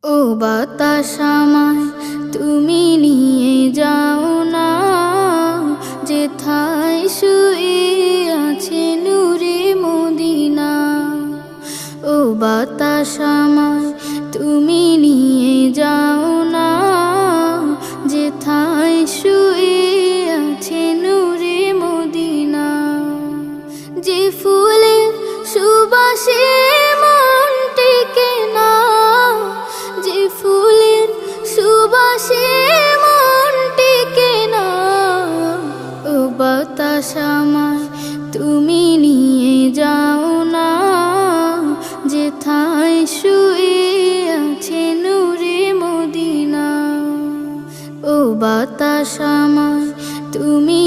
ও বাতাস আমায় তুমি নিয়ে যাও না, যেথায় শুয়ে আছে নূরে মদিনা। ও বাতাস আমায় তুমি নিয়ে যাও না, যেথায় শুয়ে আছে নূরে মদিনা। যে ফুলের সুবাসে মন টেকে না, যে ফুলের সুবাসে মন টেকে না। ও বাতাস আমায় তুমি নিয়ে যাও না, যেথায় শুয়ে আছে নূরে মদিনা। ও বাতাস আমায় তুমি